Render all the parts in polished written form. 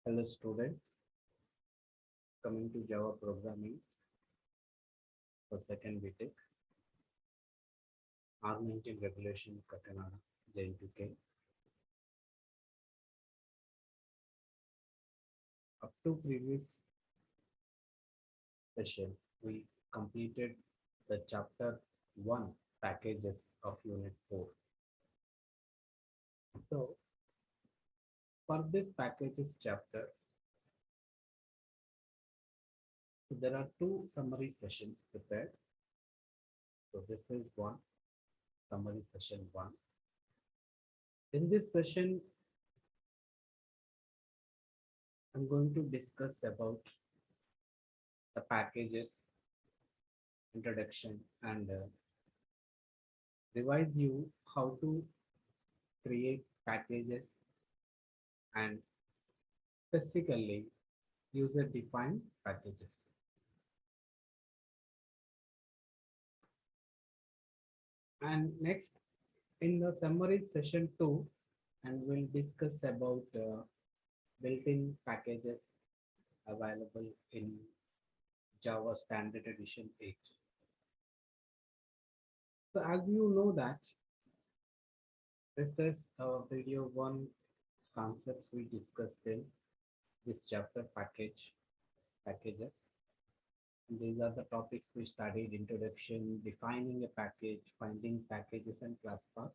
Hello students, coming to Java programming for second BTech, ARM engine regulation Katanana J2K. Up to previous session, we completed the chapter 1 packages of unit 4. So for this packages chapter, there are two summary sessions prepared. So this is one summary session 1. In this session, I'm going to discuss about the packages introduction and revise you how to create packages and specifically user defined packages. And next in the summary session 2, and we'll discuss about built-in packages available in Java Standard Edition 8. So as you know that this is video 1 concepts we discussed in this chapter packages. And these are the topics we studied: introduction, defining a package, finding packages and class path.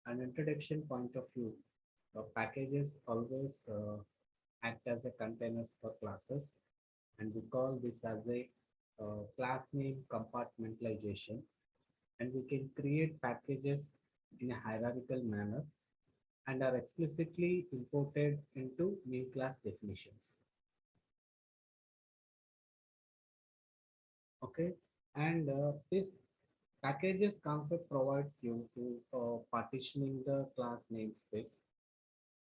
An introduction point of view, packages always act as a containers for classes, and we call this as a class name compartmentalization. And we can create packages in a hierarchical manner and are explicitly imported into new class definitions. Okay, and this packages concept provides you to partitioning the class namespace,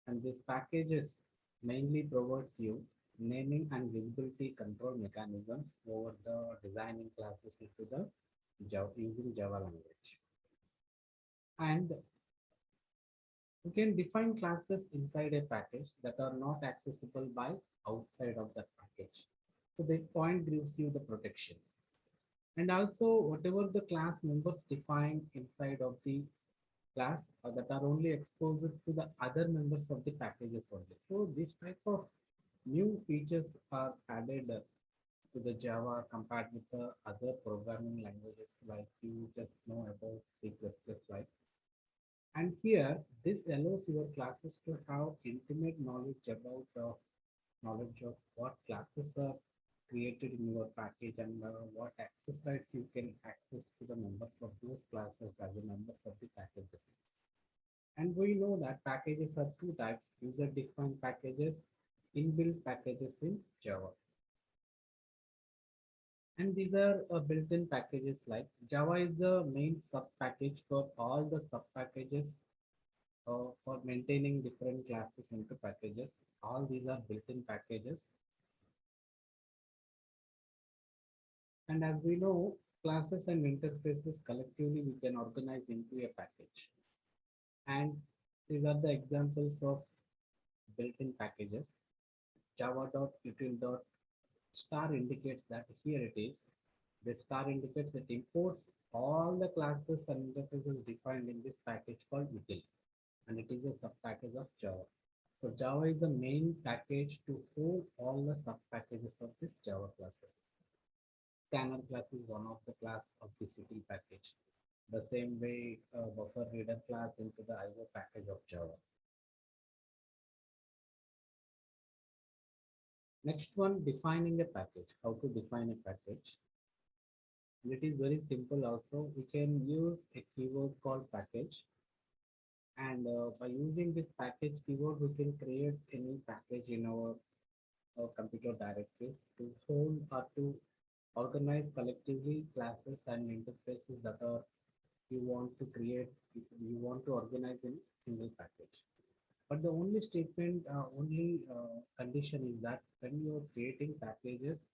and this packages mainly provides you naming and visibility control mechanisms over the designing classes into the Java using Java language. And you can define classes inside a package that are not accessible by outside of that package. So the point gives you the protection. And also whatever the class members define inside of the class that are only exposed to the other members of the packages only. So this type of new features are added to the Java compared with the other programming languages like you just know about C++ like. And here this allows your classes to have intimate knowledge about knowledge of what classes are created in your package and what access rights you can access to the members of those classes as the members of the packages. And we know that packages are two types: user-defined packages, inbuilt packages in Java. And these are built-in packages like Java is the main sub-package for all the sub-packages for maintaining different classes into packages. All these are built-in packages. And as we know, classes and interfaces collectively we can organize into a package. And these are the examples of built-in packages. Java.util.star indicates that here it is. The star indicates it imports all the classes and interfaces defined in this package called util, and it is a sub-package of Java. So Java is the main package to hold all the sub-packages of this Java classes. Scanner class is one of the class of this util package. The same way buffer reader class into the IO package of Java. Next one, defining a package. How to define a package? And it is very simple also. We can use a keyword called package. And by using this package keyword, we can create any package in our computer directories to hold or to organize collectively classes and interfaces that are you want to create, you want to organize in single package. But the only statement, condition is that when you are creating packages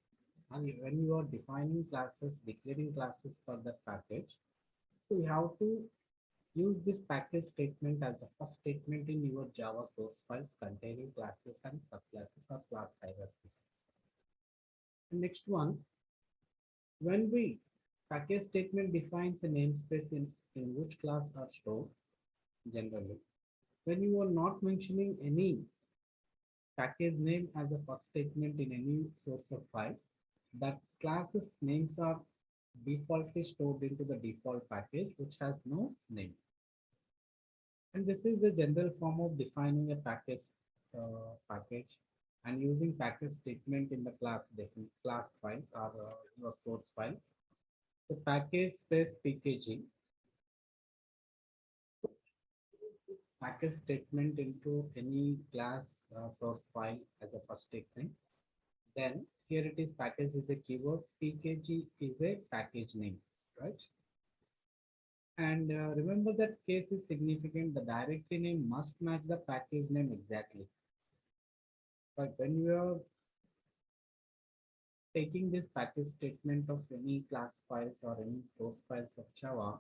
and when you are defining classes, declaring classes for that package, so you have to Use this package statement as the first statement in your Java source files containing classes and subclasses or class hierarchies. The next one, when we package statement defines a namespace in which class are stored generally. When you are not mentioning any package name as a first statement in any source of file, that class's names are defaultly stored into the default package which has no name. And this is a general form of defining a package and using package statement in the class files or your source files. The package space pkg package statement into any class source file as a first statement. Then here it is package is a keyword, pkg is a package name, right? And remember that case is significant. The directory name must match the package name exactly. But when you are taking this package statement of any class files or any source files of Java,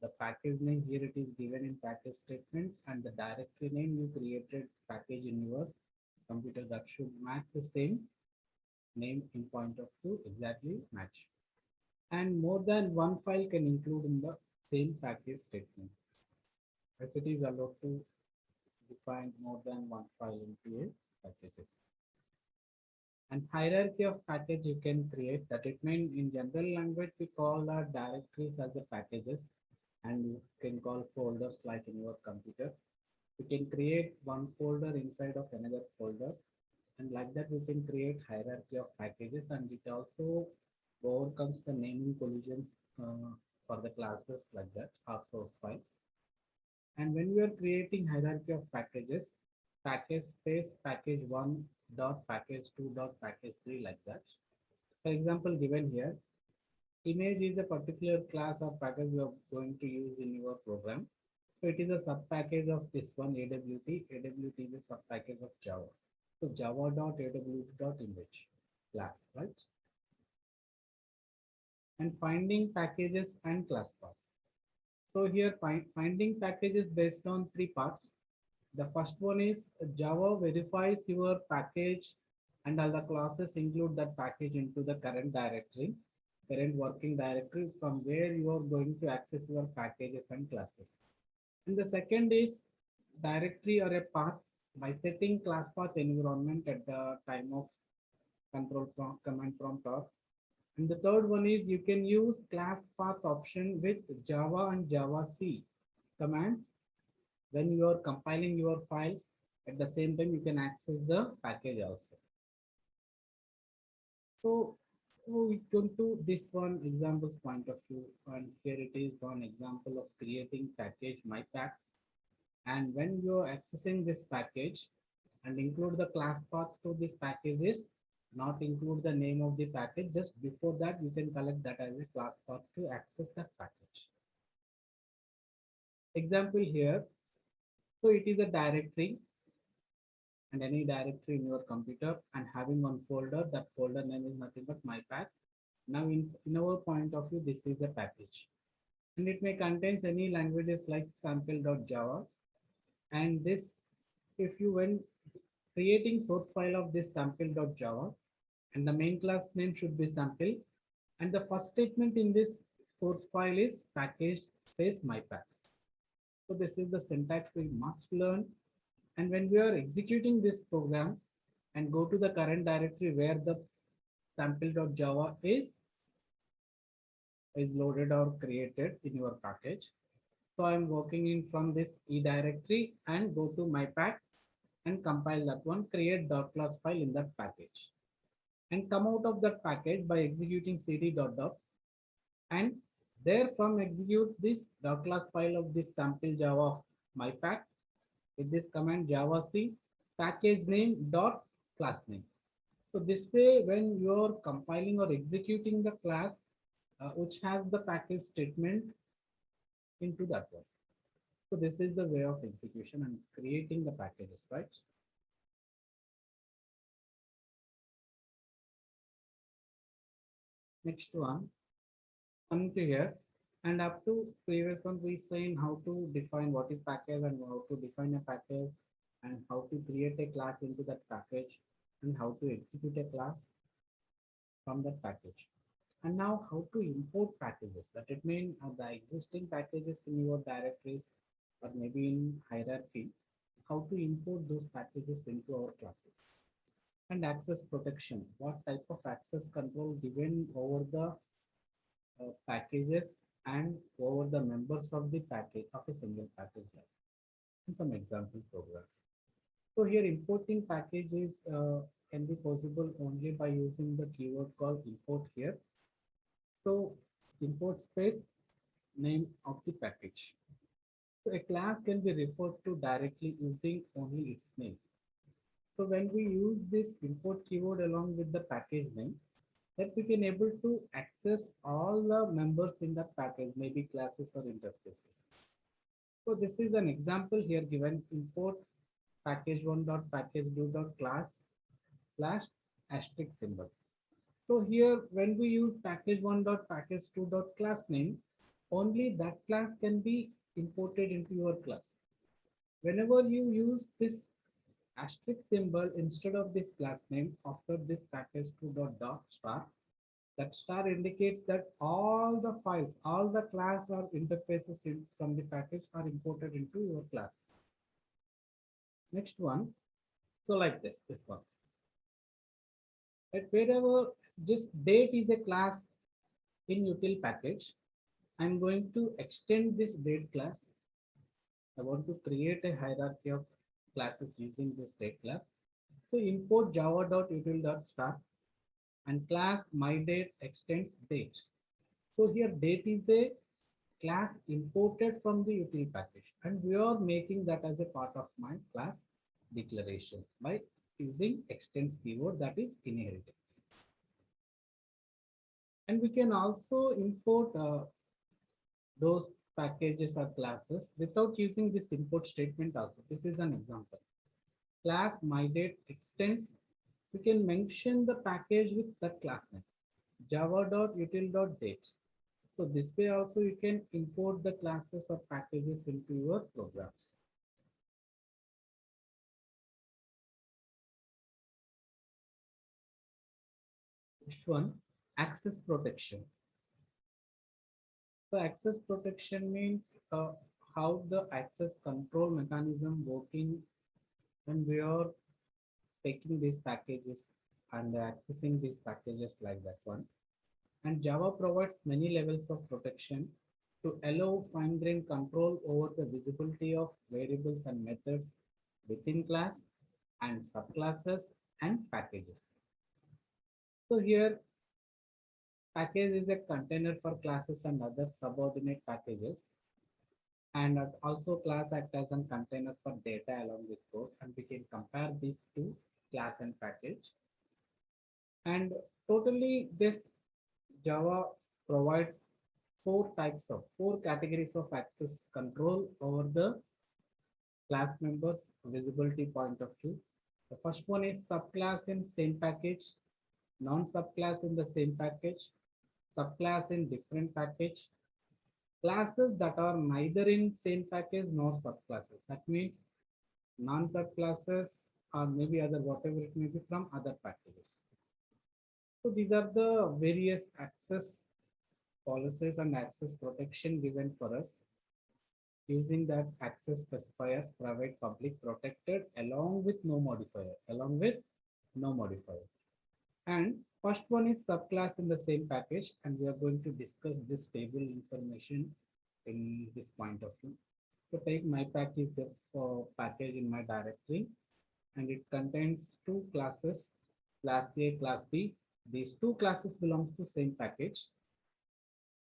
the package name here it is given in package statement and the directory name you created package in your computer that should match the same name in point of view exactly match. And more than one file can include in the same package statement. As it is allowed to define more than one file into a packages. And hierarchy of package you can create that it means in general language we call our directories as a packages and you can call folders like in your computers. You can create one folder inside of another folder and like that we can create hierarchy of packages and it also overcomes the naming collisions for the classes like that or source files. And when we are creating hierarchy of packages, package space package one dot package two dot package three like that. For example, given here, image is a particular class or package you are going to use in your program. So it is a sub package of this one AWT. AWT is a sub package of Java. So java.awt.image class, right? And finding packages and class path. So here finding packages based on three parts. The first one is Java verifies your package and all the classes include that package into the current directory, current working directory from where you are going to access your packages and classes. And the second is directory or a path by setting class path environment at the time of control prompt, command prompt off. And the third one is you can use class path option with Java and Java C commands when you are compiling your files. At the same time you can access the package also. So we come to this one examples point of view and here it is one example of creating package mypack. And when you are accessing this package and include the class path to this package is not include the name of the package, just before that you can collect that as a class path to access that package. Example here, so it is a directory and any directory in your computer and having one folder, that folder name is nothing but mypack. Now in our point of view, this is a package and it may contains any languages like sample.java. And this, if you when creating source file of this sample.java and the main class name should be sample and the first statement in this source file is package space mypack. So this is the syntax we must learn. And when we are executing this program and go to the current directory where the sample.java is loaded or created in your package. So I'm working in from this E directory and go to mypack and compile that one, create .class file in that package and come out of that package by executing cd dot dot and there from execute this .class file of this sample Java of mypack with this command java c package name dot class name. So this way when you're compiling or executing the class which has the package statement into that one. So this is the way of execution and creating the packages, right? Next one, coming to here, And up to previous one, we saying how to define what is package and how to define a package and how to create a class into that package and how to execute a class from that package. And now how to import packages. That it means the existing packages in your directories or maybe in hierarchy, how to import those packages into our classes. And access protection. What type of access control given over the packages and over the members of the package of a single package like and some example programs. So here importing packages can be possible only by using the keyword called import here. So import space name of the package. So a class can be referred to directly using only its name. So when we use this import keyword along with the package name, that we can able to access all the members in the package, maybe classes or interfaces. So this is an example here given import package1 dot package2 dot class slash asterisk symbol. So here when we use package1 dot package2 dot class name, only that class can be imported into your class. Whenever you use this asterisk symbol instead of this class name after this package2 dot dot star, that star indicates that all the files, all the class or interfaces from the package are imported into your class. Next one. So like this one. At wherever just date is a class in util package, I'm going to extend this date class. I want to create a hierarchy of classes using this date class. So import java.util.start and class myDate extends date. So here date is a class imported from the util package and we are making that as a part of my class declaration by using extends keyword, that is inheritance. And we can also import those packages or classes without using this import statement also. This is an example. Class myDate extends, we can mention the package with that class name, java.util.date. So this way also you can import the classes or packages into your programs. Next one, access protection. So access protection means how the access control mechanism working when we are taking these packages and accessing these packages like that one. And Java provides many levels of protection to allow fine-grained control over the visibility of variables and methods within class and subclasses and packages. So here package is a container for classes and other subordinate packages. And also class act as a container for data along with code. And we can compare these two, class and package. And totally this Java provides four categories of access control over the class members visibility point of view. The first one is subclass in same package, non-subclass in the same package, subclass in different package, classes that are neither in same package nor subclasses. That means non-subclasses or maybe other whatever it may be from other packages. So these are the various access policies and access protection given for us using that access specifiers private, public, protected along with no modifier. And first one is subclass in the same package, and we are going to discuss this table information in this point of view. So take my package for package in my directory, and it contains two classes, class A, class B. These two classes belong to same package,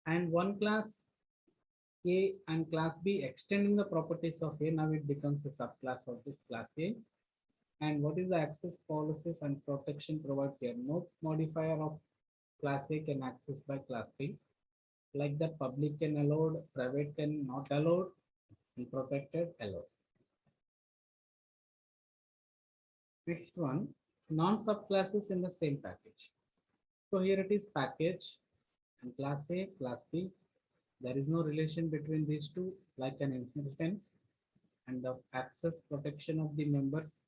and one class A and class B extending the properties of A. Now it becomes a subclass of this class A. And what is the access policies and protection provided here? No modifier of class A can access by class B. Like that, public can allowed, private can not allowed, and protected allowed. Next one, non-subclasses in the same package. So here it is package and class A, class B. There is no relation between these two like an inheritance, and the access protection of the members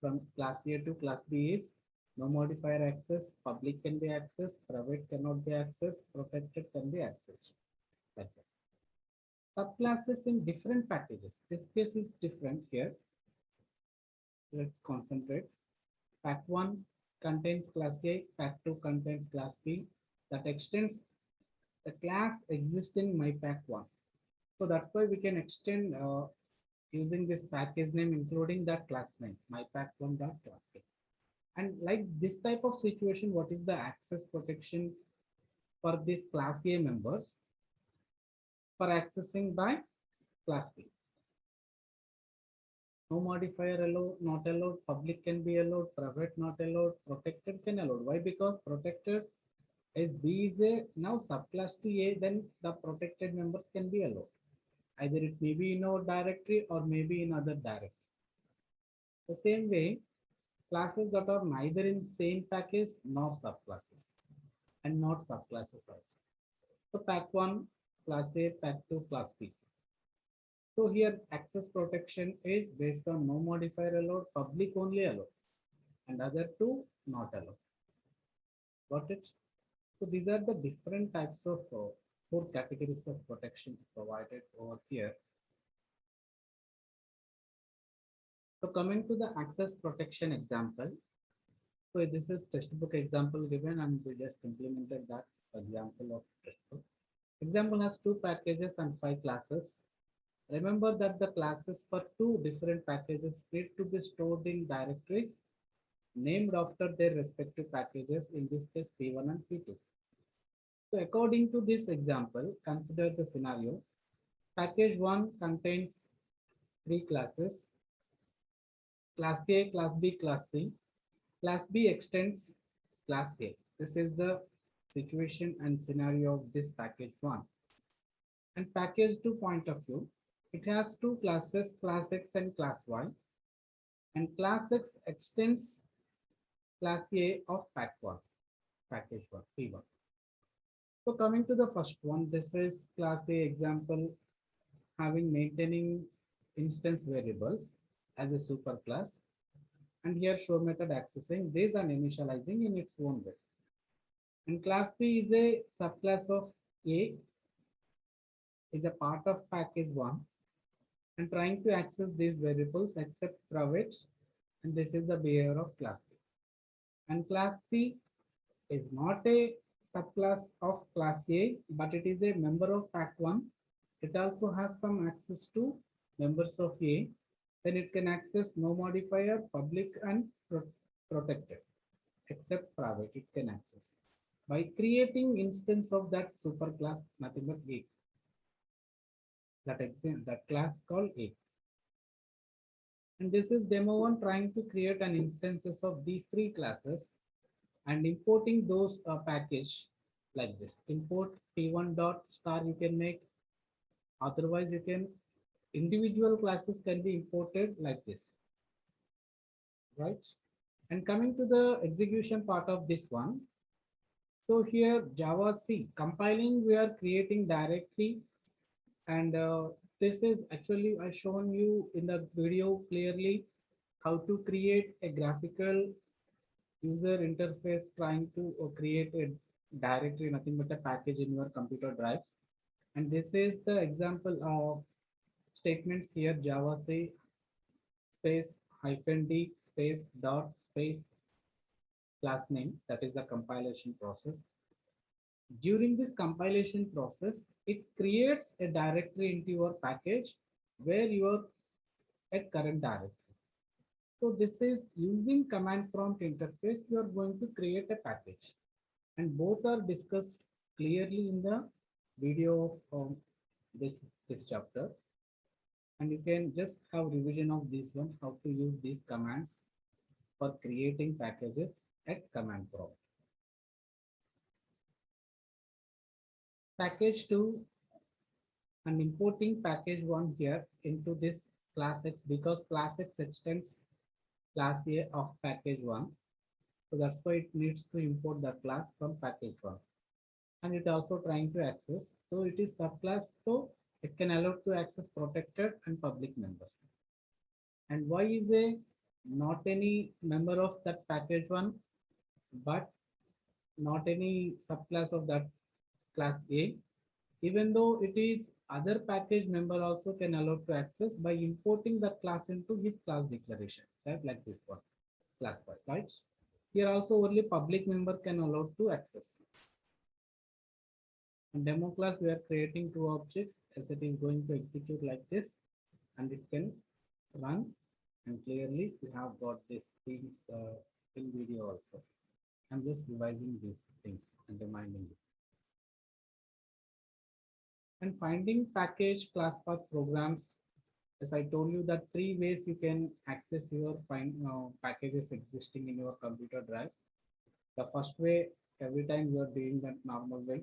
from class A to class B is no modifier access, public can be accessed, private cannot be accessed, protected can be accessed. Like that. Subclasses in different packages. This case is different here. Let's concentrate. Pack 1 contains class A, Pack 2 contains class B. That extends the class existing my Pack 1. So that's why we can extend using this package name, including that class name, my Pack 1 dot class A. And like this type of situation, what is the access protection for this class A members for accessing by class B? No modifier allowed, not allowed, public can be allowed, private not allowed, protected can allowed. Why? Because protected is B is a now subclass to A, then the protected members can be allowed. Either it may be in our directory or maybe in other directory. The same way, classes that are neither in same package nor subclasses and not subclasses also. So pack 1, class A, pack 2, class B. So here access protection is based on no modifier allowed, public only allowed, and other two not allowed. Got it? So these are the different types of 4 categories of protections provided over here. So coming to the access protection example. So this is textbook example given, and we just implemented that example of textbook. Example has 2 packages and 5 classes. Remember that the classes for 2 different packages need to be stored in directories named after their respective packages, in this case P1 and P2. So according to this example, consider the scenario. Package 1 contains 3 classes, class A, class B, class C. Class B extends class A. This is the situation and scenario of this package 1. And package 2 point of view, it has 2 classes, class X and class Y. And class X extends class A of pack 1, package 1, P1. So coming to the first one, this is class A example having maintaining instance variables as a superclass. And here show method accessing this and initializing in its own way. And class B is a subclass of A, is a part of package 1 and trying to access these variables except private, and this is the behavior of class B. And class C is not a subclass of class A, but it is a member of pack 1. It also has some access to members of A. Then it can access no modifier, public and protected, except private it can access by creating instance of that superclass, nothing but A. That class called A. And this is demo 1 trying to create an instances of these 3 classes and importing those package like this. Import P1 dot star you can make. Otherwise you can individual classes can be imported like this, right? And coming to the execution part of this one. So here Java C compiling, we are creating directly, and this is actually I shown you in the video clearly how to create a graphical user interface trying to create a directory, nothing but a package in your computer drives. And this is the example of statements here, Java C space -d space dot space class name, that is the compilation process. During this compilation process, it creates a directory into your package where you are at current directory. So this is using command prompt interface, you are going to create a package. And both are discussed clearly in the video of this chapter. And you can just have revision of this one, how to use these commands for creating packages at command prompt. Package 2 and importing package 1 here into this class X, because class X extends class A of package 1. So that's why it needs to import the class from package 1. and it also trying to access. So it is subclass, so it can allow to access protected and public members. And why is a not any member of that package one, but not any subclass of that class A, even though it is other package member also can allow to access by importing that class into his class declaration, right? Like this one, class 5, right? Here also only public member can allow to access. In demo class, we are creating two objects as it is going to execute like this, and it can run. And clearly, we have got these things in video also. I'm just revising these things and reminding you. And finding package class path programs, as I told you that three ways you can access your packages existing in your computer drives. The first way, every time you are doing that normal way.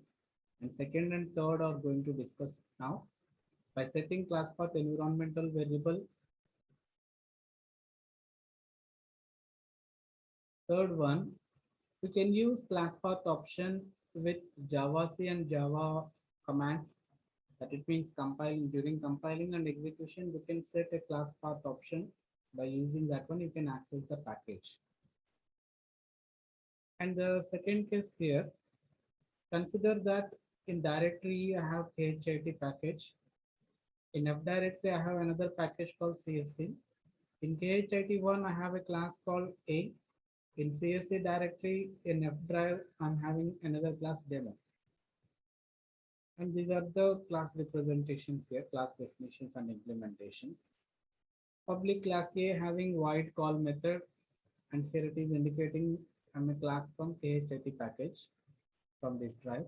And second and third are going to discuss now. By setting class path environmental variable. Third one, we can use class path option with javac and java commands. That it means compiling, during compiling and execution, we can set a class path option. By using that one, you can access the package. And the second case here, consider that in directory I have khit package. In F directory, I have another package called CSC. In khit1, I have a class called A. In CSC directory, in F drive, I'm having another class demo. And these are the class representations here, class definitions and implementations. Public class A having void call method, and here it is indicating I'm a class from khit package from this drive.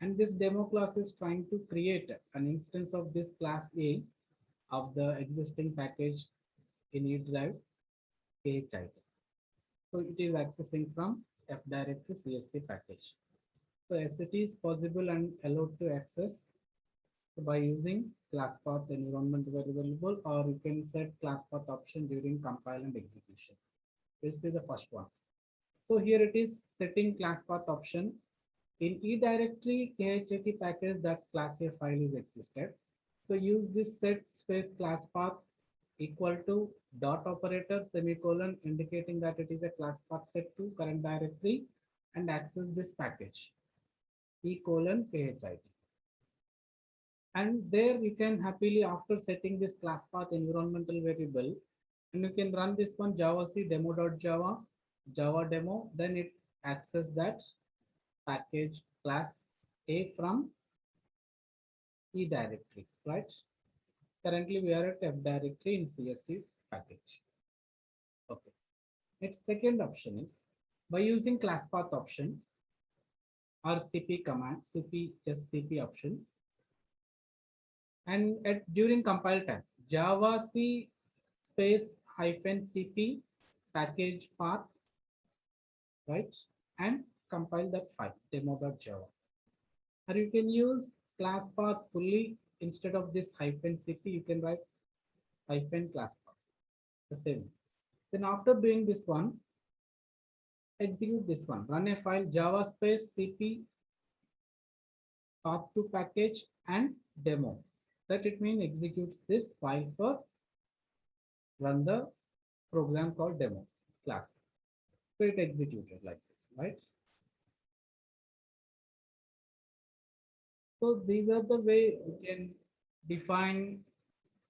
And this demo class is trying to create an instance of this class A of the existing package in E drive khit. So it is accessing from F directory CSC package. So as it is possible and allowed to access by using class path environment variable, or you can set class path option during compile and execution. This is the first one. So here it is setting class path option. In E directory khit package, that class A file is existed. So use this set space class path equal to dot operator semicolon indicating that it is a class path set to current directory and access this package E colon khit. And there you can happily, after setting this class path environmental variable, and you can run this one javac demo.java java demo, then it access that package class A from E directory, right? Currently we are at F directory in CSC package. Okay. Its second option is by using class path option or CP command, CP just CP option, and during compile time, javac space hyphen CP package path, right, and compile that file demo.java. Or you can use class path fully instead of this hyphen CP, you can write hyphen class path, the same. Then after doing this one, execute this one, run a file java space CP path to package and demo. That it means executes this file for run the program called demo class. So it executed like this, right? So these are the way we can define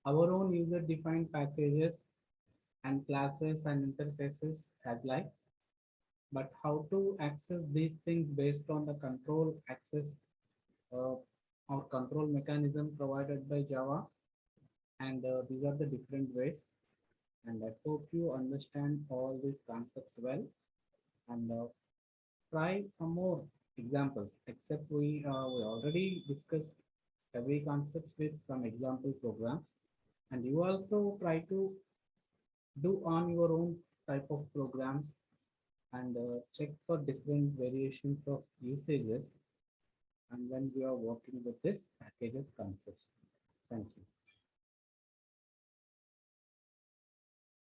our own user defined packages and classes and interfaces as like, but how to access these things based on the control access or control mechanism provided by Java. And these are the different ways. And I hope you understand all these concepts well. And try some more examples, except we already discussed every concepts with some example programs. And you also try to do on your own type of programs and check for different variations of usages and when we are working with this packages concepts. Thank you.